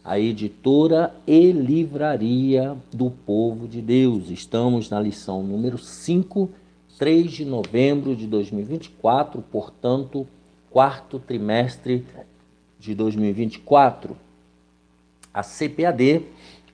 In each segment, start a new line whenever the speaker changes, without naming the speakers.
a editora e livraria do povo de Deus. Estamos na lição número 5, 3 de novembro de 2024, portanto, quarto trimestre de 2024. A CPAD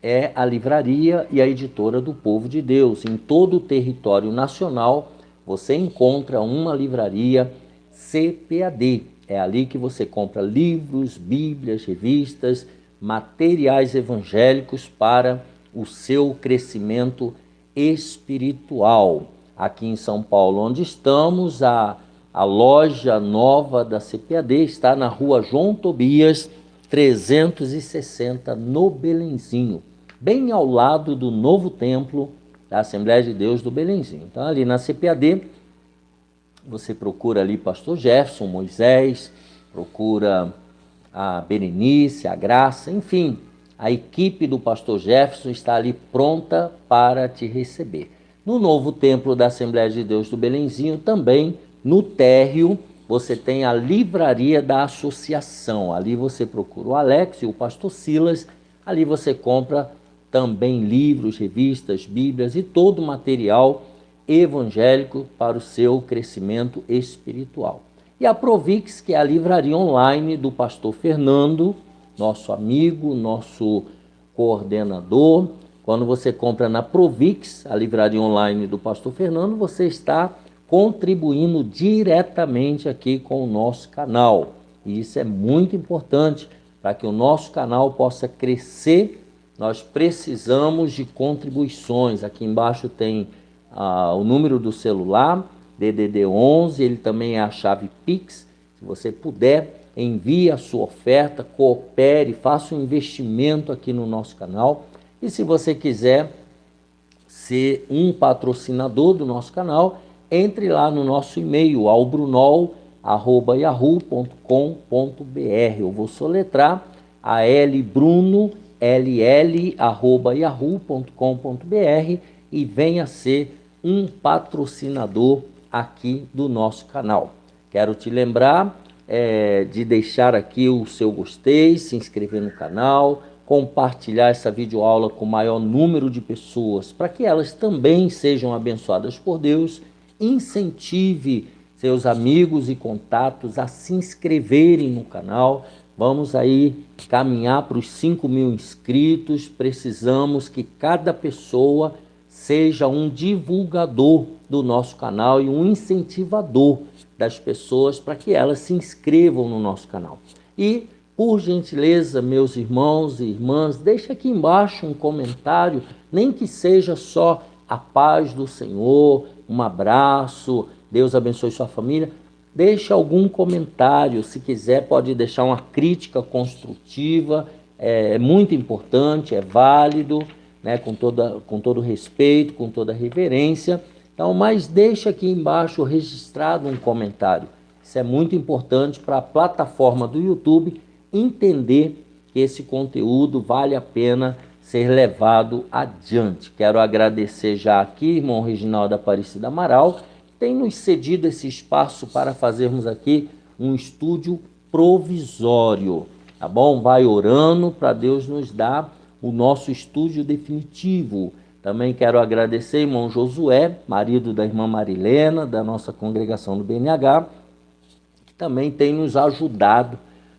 é a livraria e a editora do povo de Deus. Em todo o território nacional, você encontra uma livraria CPAD. É ali que você compra livros, bíblias, revistas, materiais evangélicos para o seu crescimento espiritual. Aqui em São Paulo, onde estamos, a loja nova da CPAD está na rua João Tobias, 360, no Belenzinho, bem ao lado do novo templo da Assembleia de Deus do Belenzinho. Então, ali na CPAD, você procura ali pastor Jefferson, Moisés, procura a Berenice, a Graça, enfim, a equipe do pastor Jefferson está ali pronta para te receber. No novo templo da Assembleia de Deus do Belenzinho, também no térreo, você tem a livraria da associação. Ali você procura o Alex e o pastor Silas. Ali você compra também livros, revistas, bíblias e todo o material evangélico para o seu crescimento espiritual. E a Provix, que é a livraria online do pastor Fernando, nosso amigo, nosso coordenador. Quando você compra na Provix, a livraria online do pastor Fernando, você está contribuindo diretamente aqui com o nosso canal. E isso é muito importante para que o nosso canal possa crescer. Nós precisamos de contribuições. Aqui embaixo tem o número do celular, DDD 11, ele também é a chave Pix. Se você puder, envie a sua oferta, coopere, faça um investimento aqui no nosso canal. E se você quiser ser um patrocinador do nosso canal, entre lá no nosso e-mail, albruno@yahoo.com.br. Eu vou soletrar albruno@yahoo.com.br e venha ser um patrocinador aqui do nosso canal. Quero te lembrar de deixar aqui o seu gostei, se inscrever no canal, compartilhar essa videoaula com o maior número de pessoas, para que elas também sejam abençoadas por Deus. Incentive seus amigos e contatos a se inscreverem no canal. Vamos aí caminhar para os 5.000 inscritos. Precisamos que cada pessoa seja um divulgador do nosso canal e um incentivador das pessoas para que elas se inscrevam no nosso canal. E, por gentileza, meus irmãos e irmãs, deixa aqui embaixo um comentário, nem que seja só a paz do Senhor, um abraço, Deus abençoe sua família. Deixa algum comentário, se quiser pode deixar uma crítica construtiva, é muito importante, é válido, né, com todo respeito, com toda reverência. Então, mas deixa aqui embaixo registrado um comentário. Isso é muito importante para a plataforma do YouTube entender que esse conteúdo vale a pena ser levado adiante. Quero agradecer já aqui, irmão Reginaldo Aparecida Amaral, que tem nos cedido esse espaço para fazermos aqui um estúdio provisório, tá bom? Vai orando para Deus nos dar o nosso estúdio definitivo. Também quero agradecer irmão Josué, marido da irmã Marilena, da nossa congregação do BNH, que também tem nos ajudado,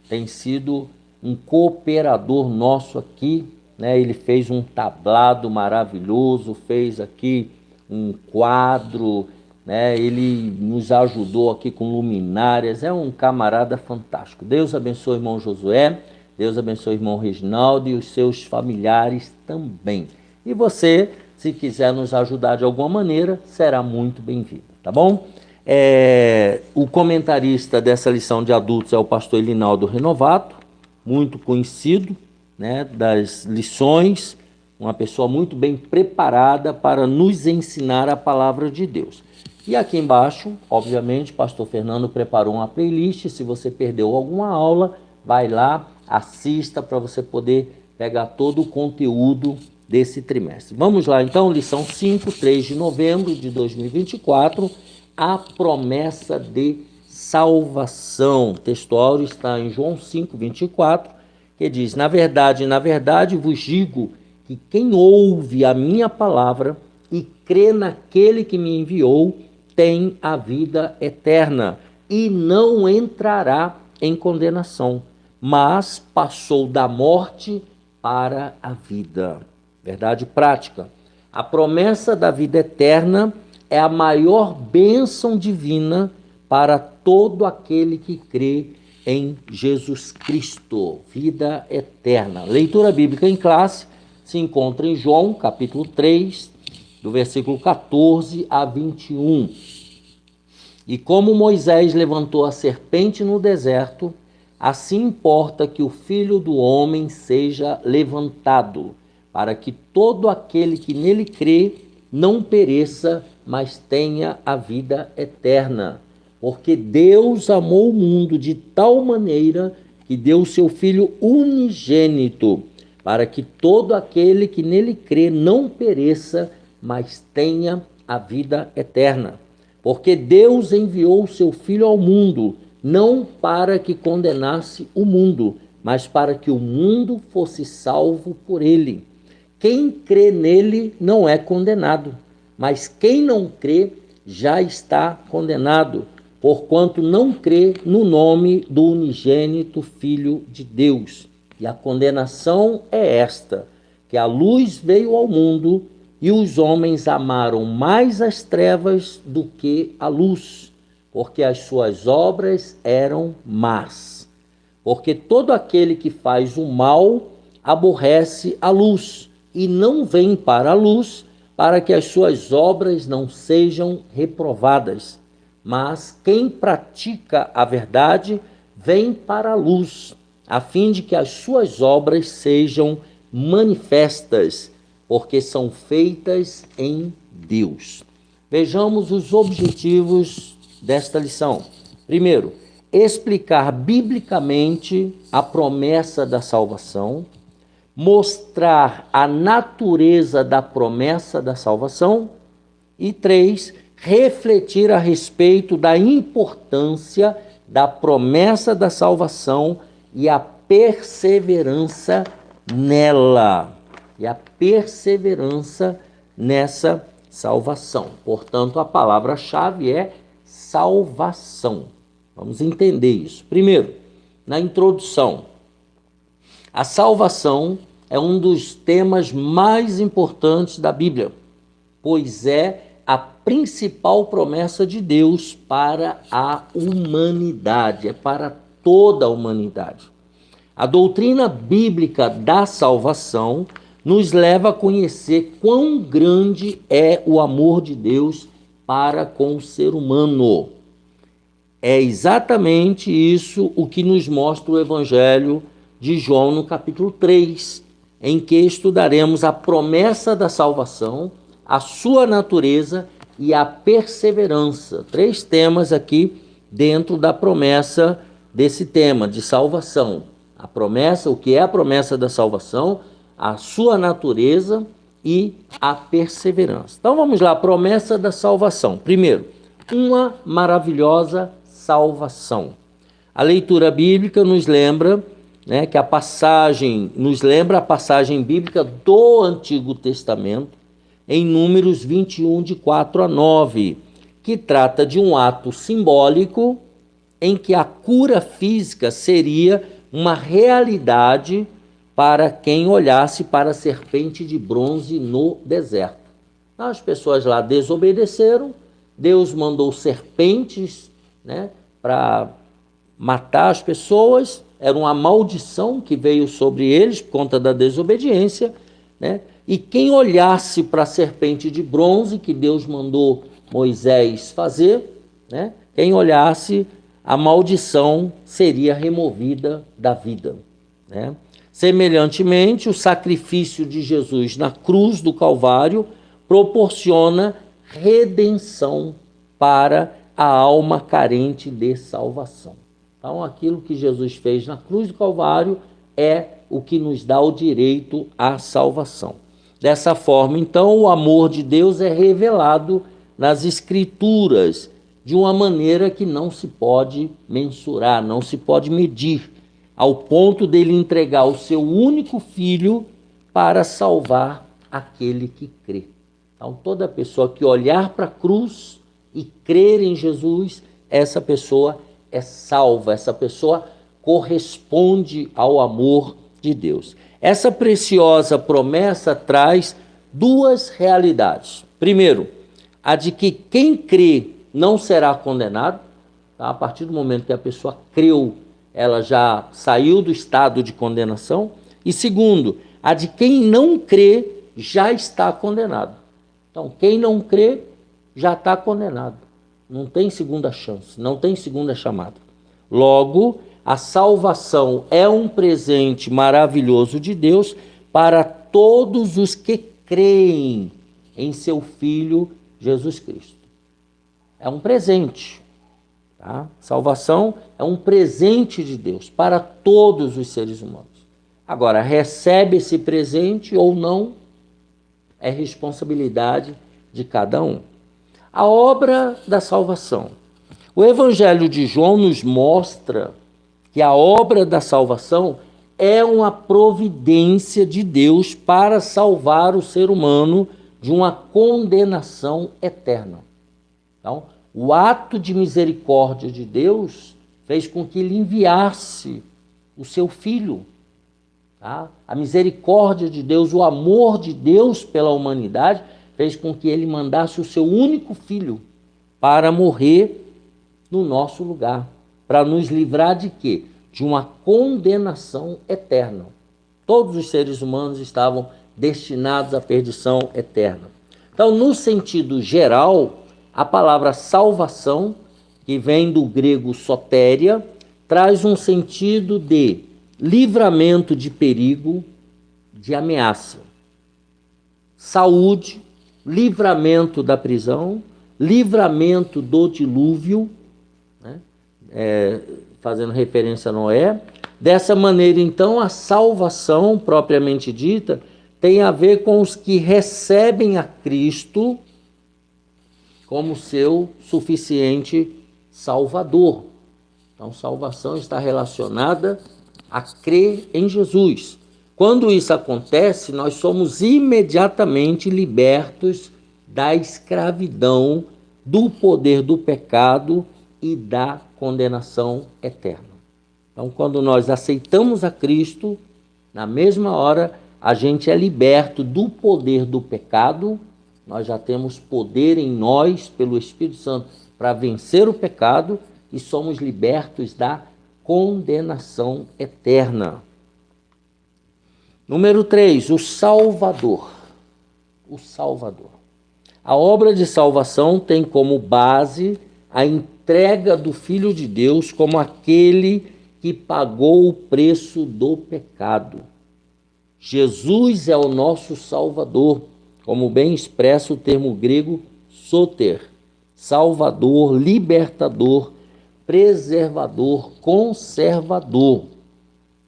tem sido um cooperador nosso aqui, né? Ele fez um tablado maravilhoso, fez aqui um quadro, né? Ele nos ajudou aqui com luminárias, é um camarada fantástico. Deus abençoe o irmão Josué, Deus abençoe o irmão Reginaldo e os seus familiares também. E você, se quiser nos ajudar de alguma maneira, será muito bem-vindo, tá bom? O comentarista dessa lição de adultos é o pastor Elinaldo Renovato, muito conhecido, né, das lições, uma pessoa muito bem preparada para nos ensinar a palavra de Deus. E aqui embaixo, obviamente, o pastor Fernando preparou uma playlist. Se você perdeu alguma aula, vai lá, assista para você poder pegar todo o conteúdo desse trimestre. Vamos lá então, lição 5, 3 de novembro de 2024, a promessa de salvação. O texto áureo está em João 5, 24, que diz: na verdade vos digo que quem ouve a minha palavra e crê naquele que me enviou tem a vida eterna e não entrará em condenação, mas passou da morte para a vida. Verdade prática. A promessa da vida eterna é a maior bênção divina para todo aquele que crê em Jesus Cristo. Vida eterna. Leitura bíblica em classe se encontra em João, capítulo 3, do versículo 14 a 21. E como Moisés levantou a serpente no deserto, assim importa que o Filho do Homem seja levantado, para que todo aquele que nele crê não pereça, mas tenha a vida eterna. Porque Deus amou o mundo de tal maneira que deu o seu Filho unigênito, para que todo aquele que nele crê não pereça, mas tenha a vida eterna. Porque Deus enviou o seu Filho ao mundo, não para que condenasse o mundo, mas para que o mundo fosse salvo por ele. Quem crê nele não é condenado, mas quem não crê já está condenado, porquanto não crê no nome do unigênito Filho de Deus. E a condenação é esta, que a luz veio ao mundo e os homens amaram mais as trevas do que a luz, porque as suas obras eram más. Porque todo aquele que faz o mal aborrece a luz e não vem para a luz, para que as suas obras não sejam reprovadas. Mas quem pratica a verdade vem para a luz, a fim de que as suas obras sejam manifestas, porque são feitas em Deus. Vejamos os objetivos desta lição. Primeiro, explicar biblicamente a promessa da salvação, mostrar a natureza da promessa da salvação e 3, refletir a respeito da importância da promessa da salvação e a perseverança nela. E a perseverança nessa salvação. Portanto, a palavra-chave é salvação. Vamos entender isso. Primeiro, na introdução, a salvação é um dos temas mais importantes da Bíblia, pois é a principal promessa de Deus para a humanidade, é para toda a humanidade. A doutrina bíblica da salvação nos leva a conhecer quão grande é o amor de Deus para com o ser humano. É exatamente isso o que nos mostra o Evangelho de João no capítulo 3, em que estudaremos a promessa da salvação, a sua natureza e a perseverança. 3 temas aqui dentro da promessa desse tema de salvação. A promessa, o que é a promessa da salvação, a sua natureza e a perseverança. Então vamos lá, a promessa da salvação. Primeiro, uma maravilhosa salvação. A leitura bíblica nos lembra, que a passagem bíblica do Antigo Testamento, em Números 21, de 4 a 9, que trata de um ato simbólico em que a cura física seria uma realidade para quem olhasse para a serpente de bronze no deserto. As pessoas lá desobedeceram, Deus mandou serpentes para matar as pessoas, era uma maldição que veio sobre eles por conta da desobediência, e quem olhasse para a serpente de bronze que Deus mandou Moisés fazer, quem olhasse, a maldição seria removida da vida. Semelhantemente, o sacrifício de Jesus na cruz do Calvário proporciona redenção para a alma carente de salvação. Então, aquilo que Jesus fez na cruz do Calvário é o que nos dá o direito à salvação. Dessa forma, então, o amor de Deus é revelado nas Escrituras de uma maneira que não se pode mensurar, não se pode medir. ao ponto dele entregar o seu único filho para salvar aquele que crê. Então, toda pessoa que olhar para a cruz e crer em Jesus, essa pessoa é salva, essa pessoa corresponde ao amor de Deus. Essa preciosa promessa traz duas realidades. Primeiro, a de que quem crê não será condenado. Tá? A partir do momento que a pessoa creu, ela já saiu do estado de condenação. E segundo, a de quem não crê já está condenado. Então, quem não crê já está condenado. Não tem segunda chance, não tem segunda chamada. Logo, a salvação é um presente maravilhoso de Deus para todos os que creem em seu Filho Jesus Cristo. É um presente. Tá? Salvação é um presente de Deus para todos os seres humanos. Agora, recebe esse presente ou não, é responsabilidade de cada um. A obra da salvação. O Evangelho de João nos mostra que a obra da salvação é uma providência de Deus para salvar o ser humano de uma condenação eterna. Então, o ato de misericórdia de Deus fez com que ele enviasse o seu Filho. Tá? A misericórdia de Deus, o amor de Deus pela humanidade, fez com que ele mandasse o seu único Filho para morrer no nosso lugar, para nos livrar de quê? De uma condenação eterna. Todos os seres humanos estavam destinados à perdição eterna. Então, no sentido geral, a palavra salvação, que vem do grego sotéria, traz um sentido de livramento de perigo, de ameaça, saúde, livramento da prisão, livramento do dilúvio, né? Fazendo referência a Noé. Dessa maneira, então, a salvação propriamente dita tem a ver com os que recebem a Cristo como seu suficiente Salvador. Então, salvação está relacionada a crer em Jesus. Quando isso acontece, nós somos imediatamente libertos da escravidão, do poder do pecado e da condenação eterna. Então, quando nós aceitamos a Cristo, na mesma hora, a gente é liberto do poder do pecado. Nós já temos poder em nós, pelo Espírito Santo, para vencer o pecado e somos libertos da condenação eterna. Número 3, o Salvador. O Salvador. A obra de salvação tem como base a entrega do Filho de Deus como aquele que pagou o preço do pecado. Jesus é o nosso Salvador, como bem expressa o termo grego soter, Salvador, libertador, preservador, conservador.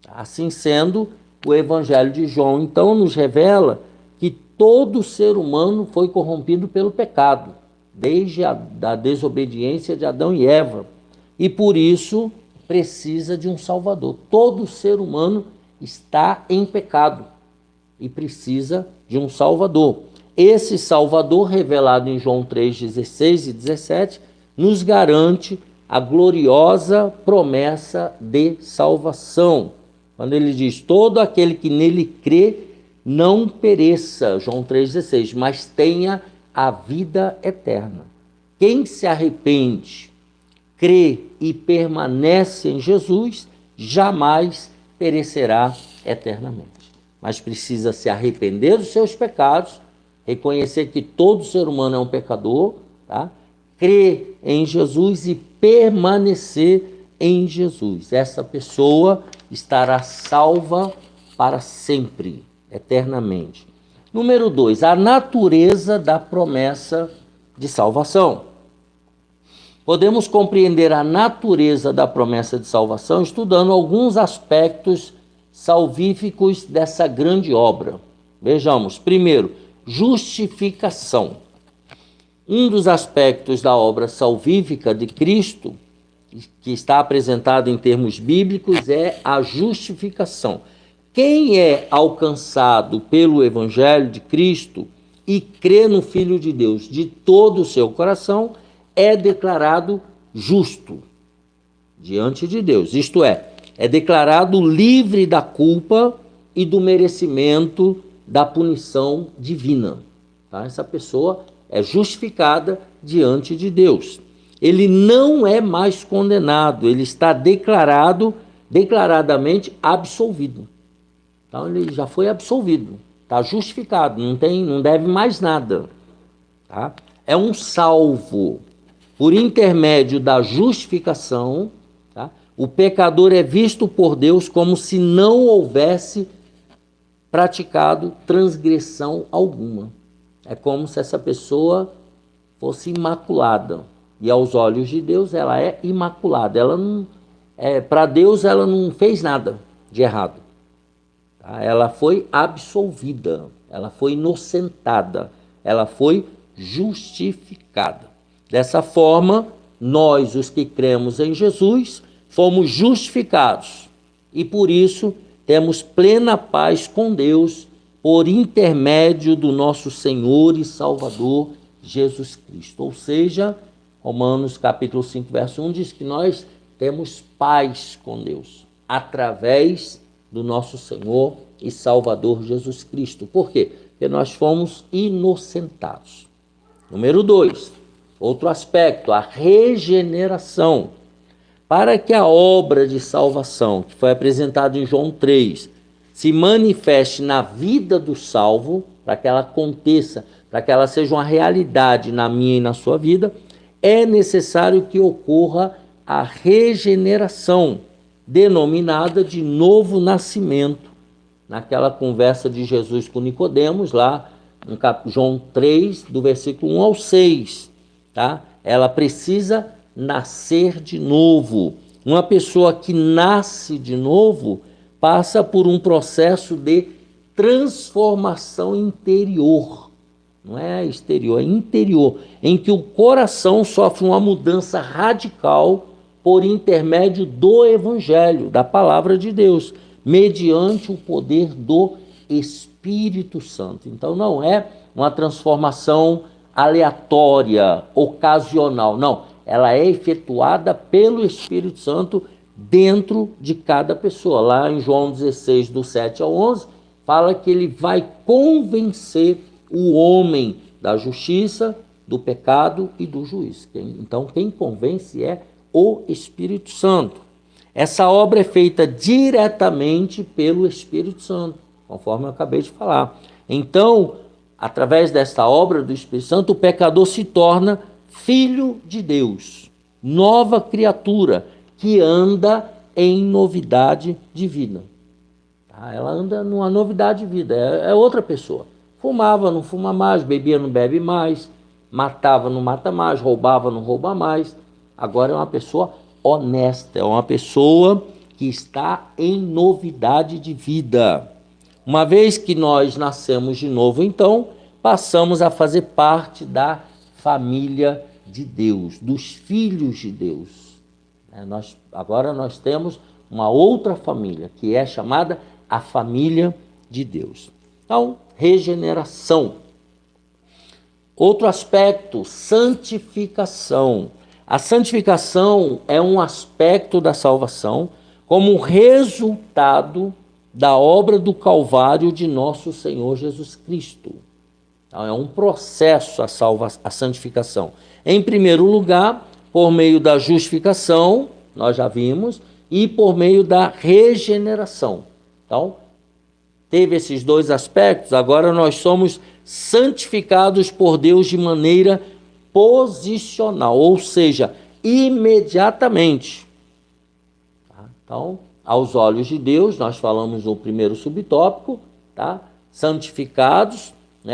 Assim sendo, o Evangelho de João, então, nos revela que todo ser humano foi corrompido pelo pecado, desde a desobediência de Adão e Eva, e por isso precisa de um Salvador. Todo ser humano está em pecado e precisa de um Salvador. Esse Salvador, revelado em João 3:16 e 17, nos garante a gloriosa promessa de salvação. Quando ele diz, todo aquele que nele crê não pereça, João 3:16, mas tenha a vida eterna. Quem se arrepende, crê e permanece em Jesus, jamais perecerá eternamente. Mas precisa se arrepender dos seus pecados, reconhecer que todo ser humano é um pecador, tá? Crer em Jesus e permanecer em Jesus. Essa pessoa estará salva para sempre, eternamente. Número 2, a natureza da promessa de salvação. Podemos compreender a natureza da promessa de salvação estudando alguns aspectos salvíficos dessa grande obra. Vejamos, primeiro, justificação. Um dos aspectos da obra salvífica de Cristo que está apresentado em termos bíblicos é a justificação. Quem é alcançado pelo Evangelho de Cristo e crê no Filho de Deus de todo o seu coração é declarado justo diante de Deus. Isto é declarado livre da culpa e do merecimento da punição divina. Tá? Essa pessoa é justificada diante de Deus. Ele não é mais condenado, ele está declaradamente absolvido. Então ele já foi absolvido, está justificado, não deve mais nada. Tá? É um salvo. Por intermédio da justificação, tá? O pecador é visto por Deus como se não houvesse praticado transgressão alguma. É como se essa pessoa fosse imaculada. E aos olhos de Deus ela é imaculada. Ela não, para Deus ela não fez nada de errado. Tá? Ela foi absolvida, ela foi inocentada, ela foi justificada. Dessa forma, nós, os que cremos em Jesus, fomos justificados e por isso temos plena paz com Deus por intermédio do nosso Senhor e Salvador Jesus Cristo. Ou seja, Romanos capítulo 5, verso 1 diz que nós temos paz com Deus através do nosso Senhor e Salvador Jesus Cristo. Por quê? Porque nós fomos inocentados. Número 2, outro aspecto, a regeneração. Para que a obra de salvação, que foi apresentada em João 3, se manifeste na vida do salvo, para que ela aconteça, para que ela seja uma realidade na minha e na sua vida, é necessário que ocorra a regeneração, denominada de novo nascimento. Naquela conversa de Jesus com Nicodemos, lá em João 3, do versículo 1 ao 6. Tá? Ela precisa nascer de novo. Uma pessoa que nasce de novo passa por um processo de transformação interior. Não é exterior, é interior, em que o coração sofre uma mudança radical por intermédio do Evangelho, da palavra de Deus, mediante o poder do Espírito Santo. Então não é uma transformação aleatória, ocasional, não. Ela é efetuada pelo Espírito Santo dentro de cada pessoa. Lá em João 16, do 7 ao 11, fala que ele vai convencer o homem da justiça, do pecado e do juízo. Então, quem convence é o Espírito Santo. Essa obra é feita diretamente pelo Espírito Santo, conforme eu acabei de falar. Então, através dessa obra do Espírito Santo, o pecador se torna filho de Deus, nova criatura, que anda em novidade de vida. Ela anda numa novidade de vida, é outra pessoa. Fumava, não fuma mais, bebia, não bebe mais, matava, não mata mais, roubava, não rouba mais. Agora é uma pessoa honesta, é uma pessoa que está em novidade de vida. Uma vez que nós nascemos de novo, então, passamos a fazer parte da família de Deus, dos filhos de Deus. Agora nós temos uma outra família, que é chamada a família de Deus. Então, regeneração. Outro aspecto, santificação. A santificação é um aspecto da salvação como resultado da obra do Calvário de nosso Senhor Jesus Cristo. Então, é um processo a santificação. Em primeiro lugar, por meio da justificação, nós já vimos, e por meio da regeneração. Então, teve esses dois aspectos, agora nós somos santificados por Deus de maneira posicional, ou seja, imediatamente. Então, aos olhos de Deus, nós falamos no primeiro subtópico, tá? Santificados,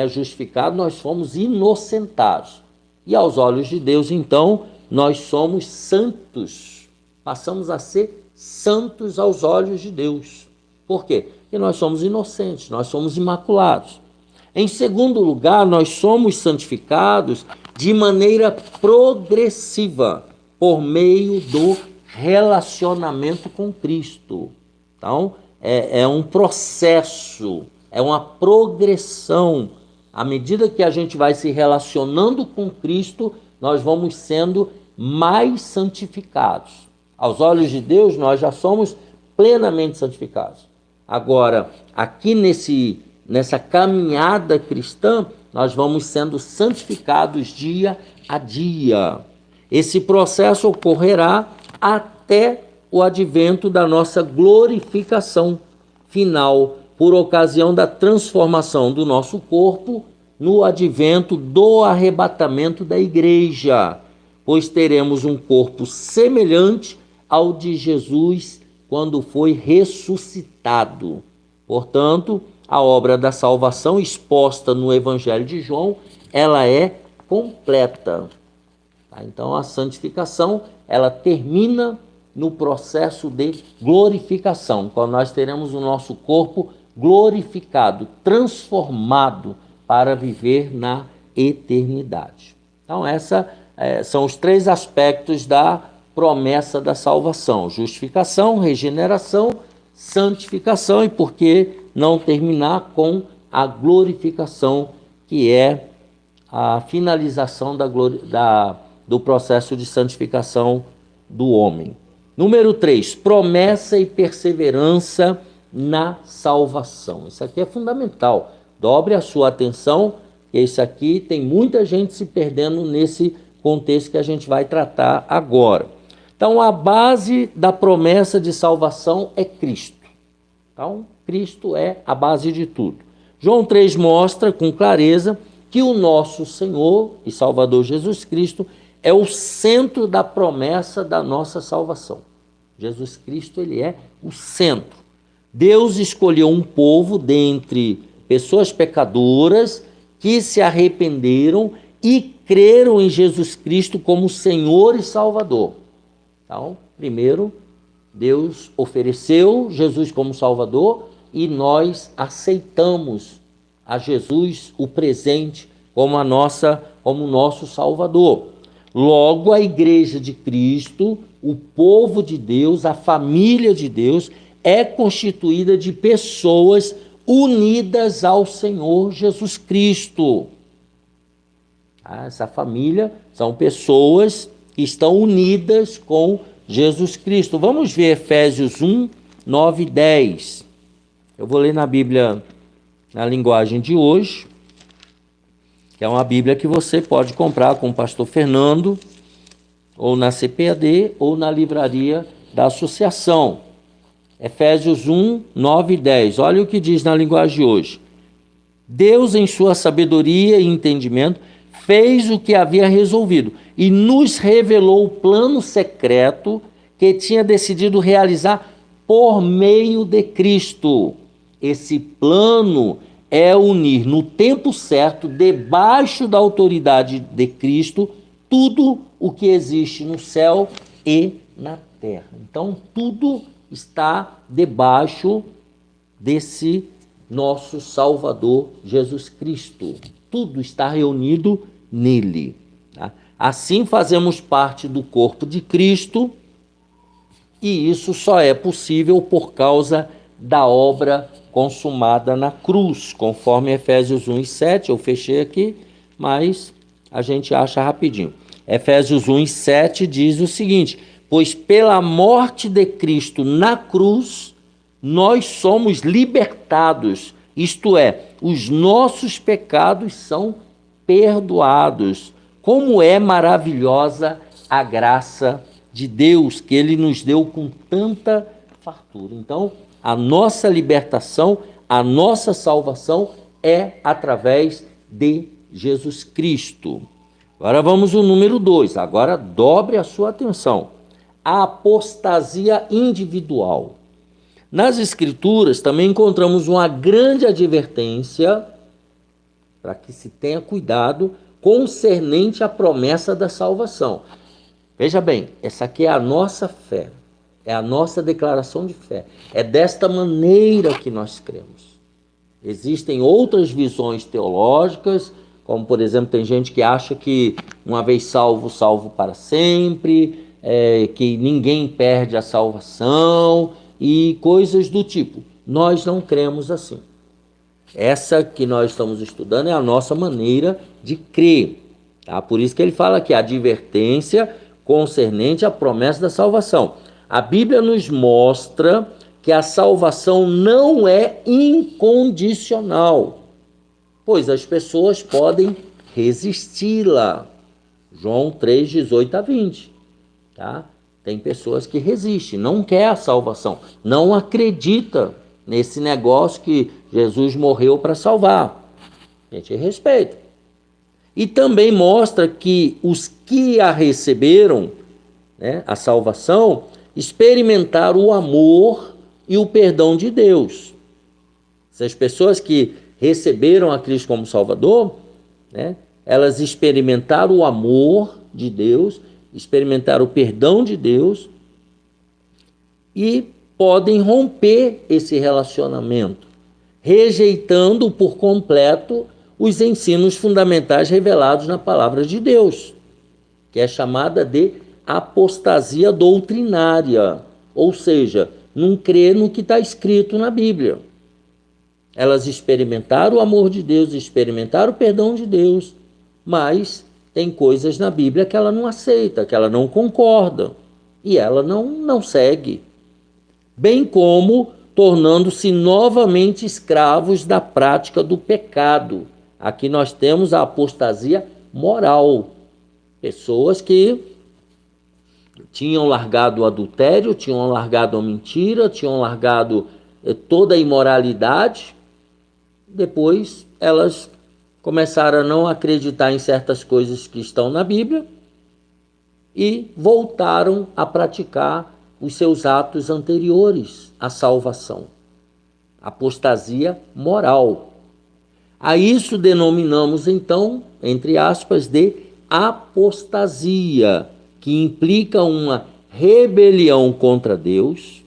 justificados, nós fomos inocentados. E aos olhos de Deus, então, nós somos santos. Passamos a ser santos aos olhos de Deus. Por quê? Porque nós somos inocentes, nós somos imaculados. Em segundo lugar, nós somos santificados de maneira progressiva. por meio do relacionamento com Cristo. Então, é um processo, é uma progressão. À medida que a gente vai se relacionando com Cristo, nós vamos sendo mais santificados. Aos olhos de Deus, nós já somos plenamente santificados. Agora, aqui nessa caminhada cristã, nós vamos sendo santificados dia a dia. Esse processo ocorrerá até o advento da nossa glorificação final, por ocasião da transformação do nosso corpo no advento do arrebatamento da igreja, pois teremos um corpo semelhante ao de Jesus quando foi ressuscitado. Portanto, a obra da salvação exposta no Evangelho de João, ela é completa. Então, a santificação, ela termina no processo de glorificação, quando nós teremos o nosso corpo glorificado, transformado para viver na eternidade. Então, esses são os três aspectos da promessa da salvação: justificação, regeneração, santificação, e por que não terminar com a glorificação, que é a finalização do processo de santificação do homem. Número 3, promessa e perseverança na salvação. Isso aqui é fundamental. Dobre a sua atenção, que isso aqui tem muita gente se perdendo nesse contexto que a gente vai tratar agora. Então, a base da promessa de salvação é Cristo. Então, Cristo é a base de tudo. João 3 mostra com clareza que o nosso Senhor e Salvador Jesus Cristo é o centro da promessa da nossa salvação. Jesus Cristo, ele é o centro. Deus escolheu um povo dentre pessoas pecadoras que se arrependeram e creram em Jesus Cristo como Senhor e Salvador. Então, primeiro, Deus ofereceu Jesus como Salvador e nós aceitamos a Jesus, o presente, como nosso Salvador. Logo, a igreja de Cristo, o povo de Deus, a família de Deus, é constituída de pessoas unidas ao Senhor Jesus Cristo. Essa família são pessoas que estão unidas com Jesus Cristo. Vamos ver Efésios 1, 9 e 10. Eu vou ler na Bíblia, na linguagem de hoje, que é uma Bíblia que você pode comprar com o pastor Fernando, ou na CPAD, ou na livraria da associação. Efésios 1, 9 e 10. Olha o que diz na linguagem de hoje. Deus, em sua sabedoria e entendimento, fez o que havia resolvido e nos revelou o plano secreto que tinha decidido realizar por meio de Cristo. Esse plano é unir no tempo certo, debaixo da autoridade de Cristo, tudo o que existe no céu e na terra. Então, tudo está debaixo desse nosso Salvador Jesus Cristo. Tudo está reunido nele. Tá? Assim fazemos parte do corpo de Cristo, e isso só é possível por causa da obra consumada na cruz, conforme Efésios 1 e 7, eu fechei aqui, mas a gente acha rapidinho. Efésios 1 e 7 diz o seguinte: pois pela morte de Cristo na cruz, nós somos libertados, isto é, os nossos pecados são perdoados. Como é maravilhosa a graça de Deus, que Ele nos deu com tanta fartura. Então, a nossa libertação, a nossa salvação é através de Jesus Cristo. Agora vamos ao número 2. Agora dobre a sua atenção. A apostasia individual. Nas Escrituras também encontramos uma grande advertência para que se tenha cuidado concernente à promessa da salvação. Veja bem, essa aqui é a nossa fé, é a nossa declaração de fé. É desta maneira que nós cremos. Existem outras visões teológicas, como por exemplo, tem gente que acha que uma vez salvo, salvo para sempre. que ninguém perde a salvação e coisas do tipo. Nós não cremos assim. Essa que nós estamos estudando é a nossa maneira de crer. Tá? Por isso que ele fala aqui, a advertência concernente à promessa da salvação. A Bíblia nos mostra que a salvação não é incondicional, pois as pessoas podem resisti-la. João 3, 18 a 20. Tá? Tem pessoas que resistem, não quer a salvação, não acredita nesse negócio que Jesus morreu para salvar. A gente respeita. E também mostra que os que a receberam, né, a salvação, experimentaram o amor e o perdão de Deus. Essas pessoas que receberam a Cristo como Salvador, né, elas experimentaram o amor de Deus, experimentaram o perdão de Deus e podem romper esse relacionamento, rejeitando por completo os ensinos fundamentais revelados na palavra de Deus, que é chamada de apostasia doutrinária, ou seja, não crer no que está escrito na Bíblia. Elas experimentaram o amor de Deus, experimentaram o perdão de Deus, mas tem coisas na Bíblia que ela não aceita, que ela não concorda, e ela não segue. Bem como tornando-se novamente escravos da prática do pecado. Aqui nós temos a apostasia moral. Pessoas que tinham largado o adultério, tinham largado a mentira, tinham largado toda a imoralidade. Depois elas começaram a não acreditar em certas coisas que estão na Bíblia e voltaram a praticar os seus atos anteriores à salvação. Apostasia moral. A isso denominamos, então, entre aspas, de apostasia, que implica uma rebelião contra Deus,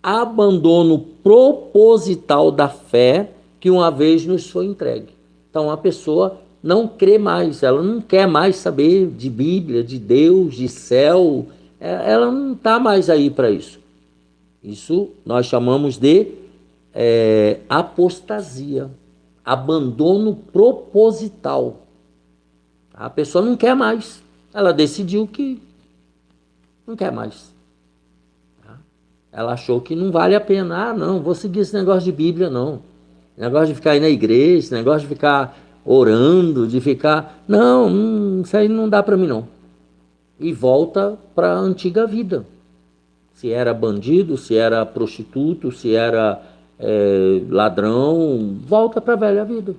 abandono proposital da fé que uma vez nos foi entregue. Então a pessoa não crê mais, ela não quer mais saber de Bíblia, de Deus, de céu, ela não está mais aí para isso. Isso nós chamamos de apostasia, abandono proposital. A pessoa não quer mais, ela decidiu que não quer mais. Ela achou que não vale a pena, não vou seguir esse negócio de Bíblia, não. Negócio de ficar aí na igreja, negócio de ficar orando, de ficar... Não, isso aí não dá para mim, não. E volta para a antiga vida. Se era bandido, se era prostituto, se era ladrão, volta para a velha vida.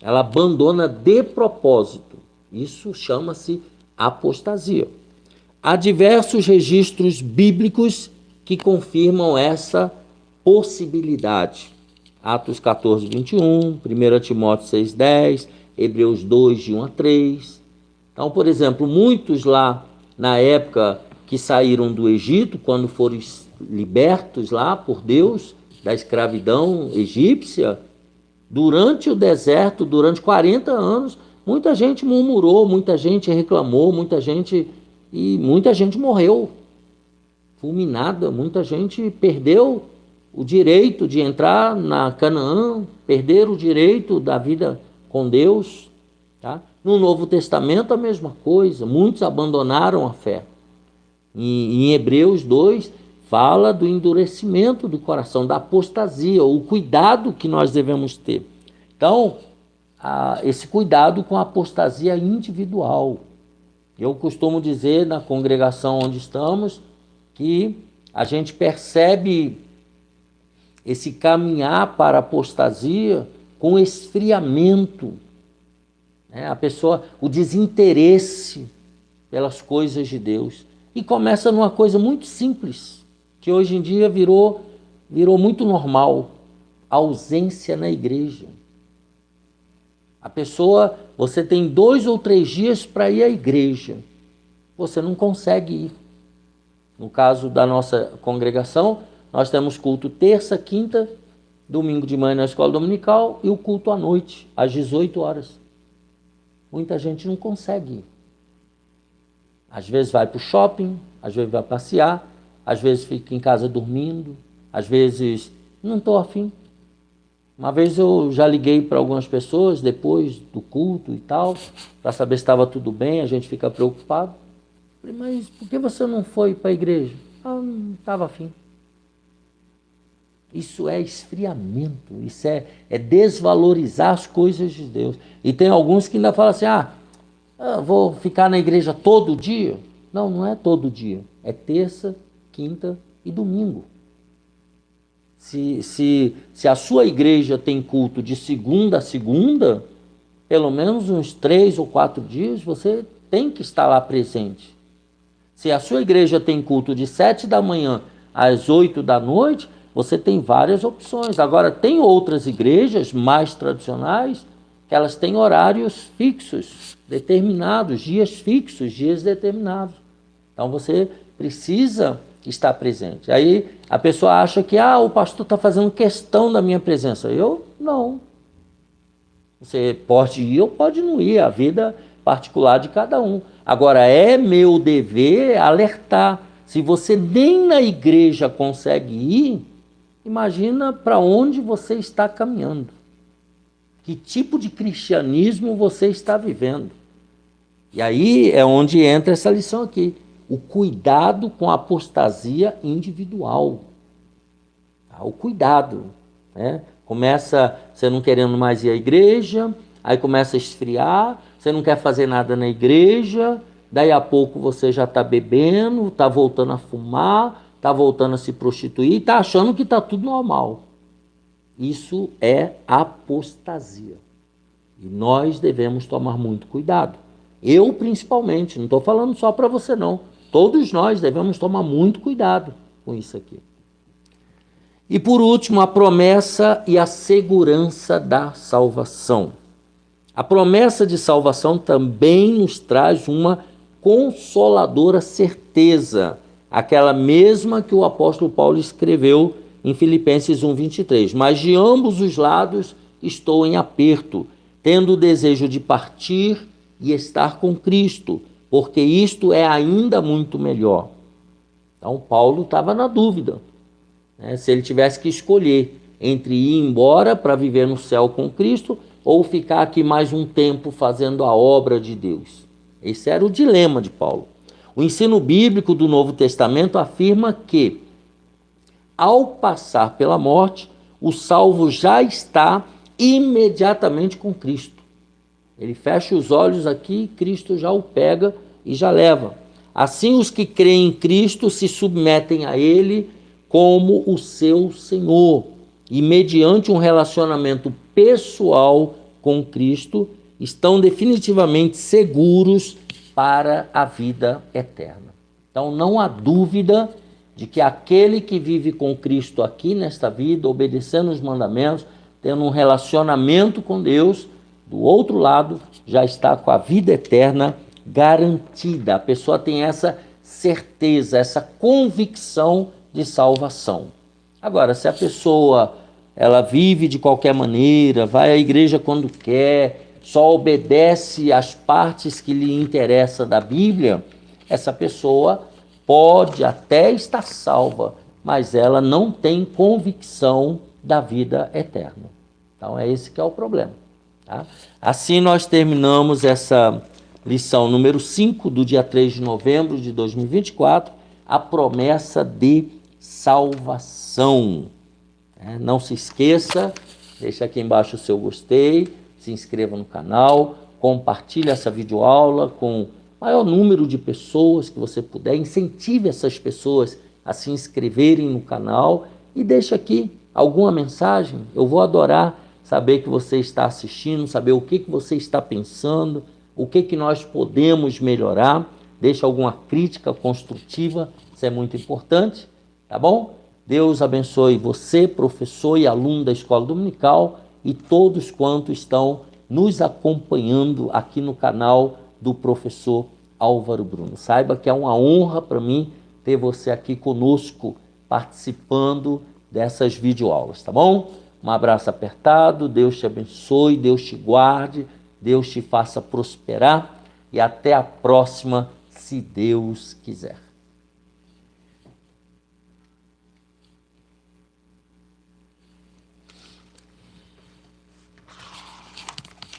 Ela abandona de propósito. Isso chama-se apostasia. Há diversos registros bíblicos que confirmam essa possibilidade. Atos 14, 21, 1 Timóteo 6, 10, Hebreus 2, de 1 a 3. Então, por exemplo, muitos lá na época que saíram do Egito, quando foram libertos lá por Deus da escravidão egípcia, durante o deserto, durante 40 anos, muita gente murmurou, muita gente reclamou, muita gente morreu fulminada, muita gente perdeu o direito de entrar na Canaã, perderam o direito da vida com Deus. Tá? No Novo Testamento a mesma coisa, muitos abandonaram a fé. Em Hebreus 2 fala do endurecimento do coração, da apostasia, o cuidado que nós devemos ter. Então, esse cuidado com a apostasia individual. Eu costumo dizer na congregação onde estamos que a gente percebe esse caminhar para a apostasia com esfriamento, né? A pessoa, o desinteresse pelas coisas de Deus. E começa numa coisa muito simples, que hoje em dia virou muito normal, a ausência na igreja. A pessoa, você tem 2 ou 3 dias para ir à igreja, você não consegue ir. No caso da nossa congregação, nós temos culto terça, quinta, domingo de manhã na escola dominical e o culto à noite, às 18 horas. Muita gente não consegue ir. Às vezes vai para o shopping, às vezes vai passear, às vezes fica em casa dormindo, às vezes não estou afim. Uma vez eu já liguei para algumas pessoas depois do culto e tal, para saber se estava tudo bem, a gente fica preocupado. Falei, mas por que você não foi para a igreja? Ah, não estava afim. Isso é esfriamento, isso é desvalorizar as coisas de Deus. E tem alguns que ainda falam assim, vou ficar na igreja todo dia. Não, não é todo dia, é terça, quinta e domingo. Se a sua igreja tem culto de segunda a segunda, pelo menos uns 3 ou 4 dias, você tem que estar lá presente. Se a sua igreja tem culto de 7 da manhã às 8 da noite, você tem várias opções. Agora, tem outras igrejas mais tradicionais que elas têm horários fixos, determinados, dias fixos, dias determinados. Então, você precisa estar presente. Aí, a pessoa acha que o pastor está fazendo questão da minha presença. Eu, não. Você pode ir ou pode não ir, a vida particular de cada um. Agora, é meu dever alertar. Se você nem na igreja consegue ir, imagina para onde você está caminhando. Que tipo de cristianismo você está vivendo. E aí é onde entra essa lição aqui. O cuidado com a apostasia individual. O cuidado, né? Começa você não querendo mais ir à igreja, aí começa a esfriar, você não quer fazer nada na igreja, daí a pouco você já está bebendo, está voltando a fumar, está voltando a se prostituir e está achando que está tudo normal. Isso é apostasia. E nós devemos tomar muito cuidado. Eu principalmente, não estou falando só para você não. Todos nós devemos tomar muito cuidado com isso aqui. E por último, a promessa e a segurança da salvação. A promessa de salvação também nos traz uma consoladora certeza, aquela mesma que o apóstolo Paulo escreveu em Filipenses 1:23. Mas de ambos os lados estou em aperto, tendo o desejo de partir e estar com Cristo, porque isto é ainda muito melhor. Então Paulo estava na dúvida. Se ele tivesse que escolher entre ir embora para viver no céu com Cristo ou ficar aqui mais um tempo fazendo a obra de Deus. Esse era o dilema de Paulo. O ensino bíblico do Novo Testamento afirma que, ao passar pela morte, o salvo já está imediatamente com Cristo. Ele fecha os olhos aqui, Cristo já o pega e já leva. Assim, os que creem em Cristo se submetem a Ele como o seu Senhor, e mediante um relacionamento pessoal com Cristo, estão definitivamente seguros para a vida eterna. Então não há dúvida de que aquele que vive com Cristo aqui nesta vida, obedecendo os mandamentos, tendo um relacionamento com Deus, do outro lado já está com a vida eterna garantida. A pessoa tem essa certeza, essa convicção de salvação. Agora, se a pessoa ela vive de qualquer maneira, vai à igreja quando quer, só obedece às partes que lhe interessam da Bíblia, essa pessoa pode até estar salva, mas ela não tem convicção da vida eterna. Então é esse que é o problema. Tá? Assim nós terminamos essa lição número 5 do dia 3 de novembro de 2024, a promessa de salvação. Não se esqueça, deixa aqui embaixo o seu gostei, se inscreva no canal, compartilhe essa videoaula com o maior número de pessoas que você puder, incentive essas pessoas a se inscreverem no canal e deixa aqui alguma mensagem. Eu vou adorar saber que você está assistindo, saber o que você está pensando, o que nós podemos melhorar, deixa alguma crítica construtiva, isso é muito importante, tá bom? Deus abençoe você, professor e aluno da Escola Dominical e todos quantos estão nos acompanhando aqui no canal do professor Álvaro Bruno. Saiba que é uma honra para mim ter você aqui conosco, participando dessas videoaulas, tá bom? Um abraço apertado, Deus te abençoe, Deus te guarde, Deus te faça prosperar e até a próxima, se se Deus quiser.